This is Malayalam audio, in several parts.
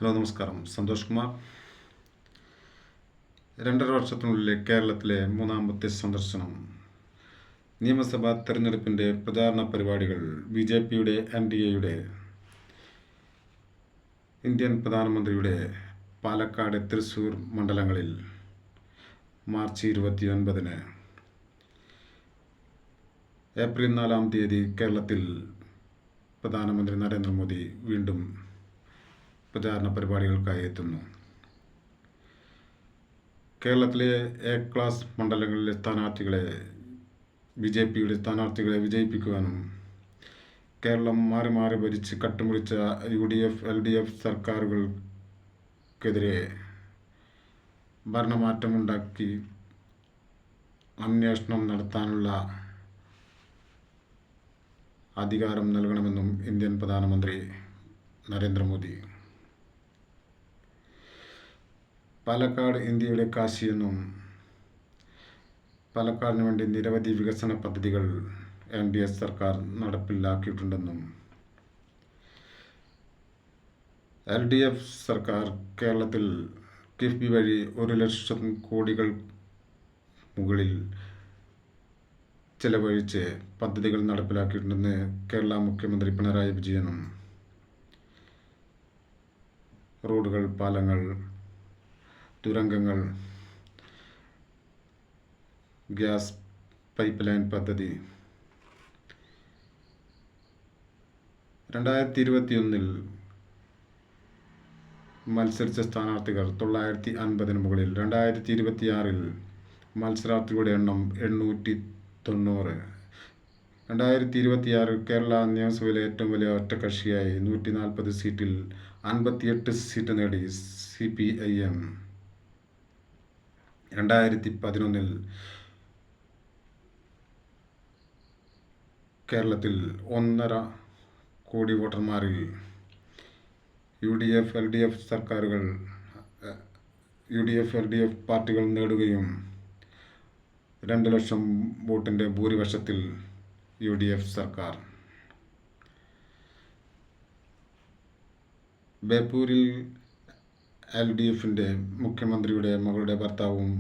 ഹലോ നമസ്കാരം. സന്തോഷ് കുമാർ. 2.5 വർഷത്തിനുള്ളിൽ കേരളത്തിലെ മൂന്നാമത്തെ സന്ദർശനം. നിയമസഭാ തെരഞ്ഞെടുപ്പിൻ്റെ പ്രചാരണ പരിപാടികൾ. BJPയുടെ NDAയുടെ ഇന്ത്യൻ പ്രധാനമന്ത്രിയുടെ പാലക്കാട്, തൃശ്ശൂർ മണ്ഡലങ്ങളിൽ മാർച്ച് 29-ന്, ഏപ്രിൽ 4-ാം തീയതി കേരളത്തിൽ പ്രധാനമന്ത്രി നരേന്ദ്രമോദി വീണ്ടും പ്രചാരണ പരിപാടികൾക്കായി എത്തുന്നു. കേരളത്തിലെ എ ക്ലാസ് മണ്ഡലങ്ങളിലെ BJPയുടെ സ്ഥാനാർത്ഥികളെ വിജയിപ്പിക്കുവാനും കേരളം മാറി മാറി ഭരിച്ച് കട്ടുമുടിച്ച UDF, LDF സർക്കാരുകൾക്കെതിരെ ഭരണമാറ്റമുണ്ടാക്കി അന്വേഷണം നടത്താനുള്ള അധികാരം നൽകണമെന്നും ഇന്ത്യൻ പ്രധാനമന്ത്രി നരേന്ദ്രമോദി. പാലക്കാട് ഇന്ത്യയുടെ കാശിയെന്നും പാലക്കാടിന് വേണ്ടി നിരവധി വികസന പദ്ധതികൾ NDA സർക്കാർ നടപ്പിലാക്കിയിട്ടുണ്ടെന്നും LDF സർക്കാർ കേരളത്തിൽ കിഫ്ബി വഴി 1,00,000 കോടികൾ മുകളിൽ ചെലവഴിച്ച് പദ്ധതികൾ നടപ്പിലാക്കിയിട്ടുണ്ടെന്ന് കേരള മുഖ്യമന്ത്രി പിണറായി വിജയനും റോഡുകൾ, പാലങ്ങൾ, തുരങ്കങ്ങൾ, ഗ്യാസ് പൈപ്പ് ലൈൻ പദ്ധതി. 2021-ൽ മത്സരിച്ച സ്ഥാനാർത്ഥികൾ 950-ന് മുകളിൽ. 2026-ൽ മത്സരാർത്ഥികളുടെ എണ്ണം 890. 2026 കേരള നിയമസഭയിലെ ഏറ്റവും വലിയ ഒറ്റക്കക്ഷിയായി 140 സീറ്റിൽ 58 സീറ്റ് നേടി CPIM. 2011-ൽ കേരളത്തിൽ 1.5 കോടി വോട്ടർമാരിൽ UDF, LDF പാർട്ടികൾ നേടുകയും 2 ലക്ഷം വോട്ടിൻ്റെ ഭൂരിപക്ഷത്തിൽ UDF സർക്കാർ. ബേപ്പൂരിൽ LDFൻ്റെ മുഖ്യമന്ത്രിയുടെ മകളുടെ ഭർത്താവും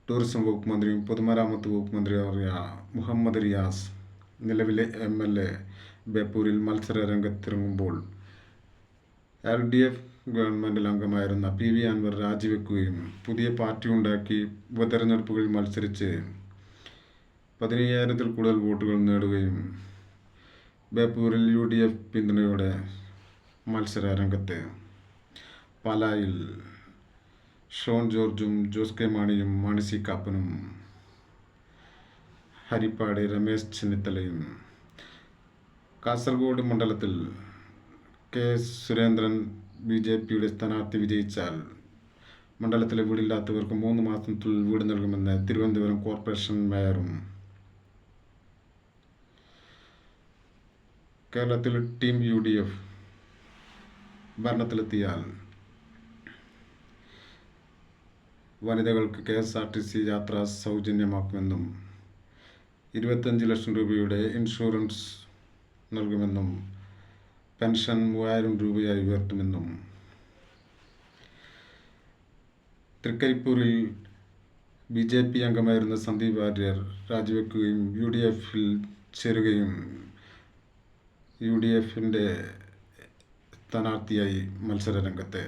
ടൂറിസം വകുപ്പ് മന്ത്രിയും പൊതുമരാമത്ത് വകുപ്പ് മന്ത്രിയായ മുഹമ്മദ് റിയാസ്, നിലവിലെ MLA, ബേപ്പൂരിൽ മത്സര രംഗത്തിറങ്ങുമ്പോൾ LDF ഗവൺമെൻറ്റിൽ അംഗമായിരുന്ന PV അൻവർ രാജിവെക്കുകയും പുതിയ പാർട്ടി ഉണ്ടാക്കി ഉപതെരഞ്ഞെടുപ്പുകളിൽ മത്സരിച്ച് 15,000-ൽ കൂടുതൽ വോട്ടുകൾ നേടുകയും ബേപ്പൂരിൽ UDF പിന്തുണയോടെ മത്സര രംഗത്ത്. പാലായിൽ ഷോൺ ജോർജും ജോസ് കെ മാണിയും മാണി സി കാപ്പനും, ഹരിപ്പാട് രമേശ് ചെന്നിത്തലയും. കാസർഗോഡ് മണ്ഡലത്തിൽ K സുരേന്ദ്രൻ BJPയുടെ സ്ഥാനാർത്ഥി വിജയിച്ചാൽ മണ്ഡലത്തിലെ വീടില്ലാത്തവർക്ക് 3 മാസത്തിനുള്ളിൽ വീട് നൽകുമെന്ന് തിരുവനന്തപുരം കോർപ്പറേഷൻ മേയറും. കേരളത്തിൽ ടീം UDF ഭരണത്തിലെത്തിയാൽ വനിതകൾക്ക് KSRTC യാത്ര സൗജന്യമാക്കുമെന്നും 25 ലക്ഷം രൂപയുടെ ഇൻഷുറൻസ് നൽകുമെന്നും പെൻഷൻ 3,000 രൂപയായി ഉയർത്തുമെന്നും. തൃക്കരിപ്പൂരിൽ BJP അംഗമായിരുന്ന സന്ദീപ് വാര്യർ രാജിവെക്കുകയും UDFൽ ചേരുകയും UDFൻ്റെ സ്ഥാനാർത്ഥിയായി മത്സര രംഗത്ത്.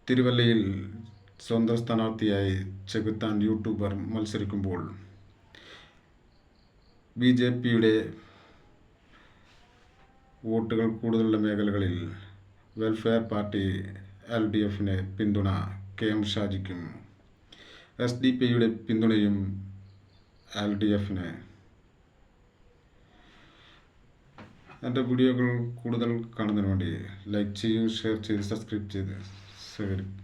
തിരുവല്ലയിൽ സ്വന്തം സ്ഥാനാർത്ഥിയായി ചെകുത്താൻ യൂട്യൂബർ മത്സരിക്കുമ്പോൾ BJPയുടെ വോട്ടുകൾ കൂടുതലുള്ള മേഖലകളിൽ വെൽഫെയർ പാർട്ടി LDFന് പിന്തുണ KM ഷാജിക്കും SDPയുടെ പിന്തുണയും LDFന്. എൻ്റെ വീഡിയോകൾ കൂടുതൽ കാണുന്നതിന് വേണ്ടി ലൈക്ക് ചെയ്യൂ, ഷെയർ ചെയ്ത് സബ്സ്ക്രൈബ് ചെയ്ത് സഹകരിക്കും.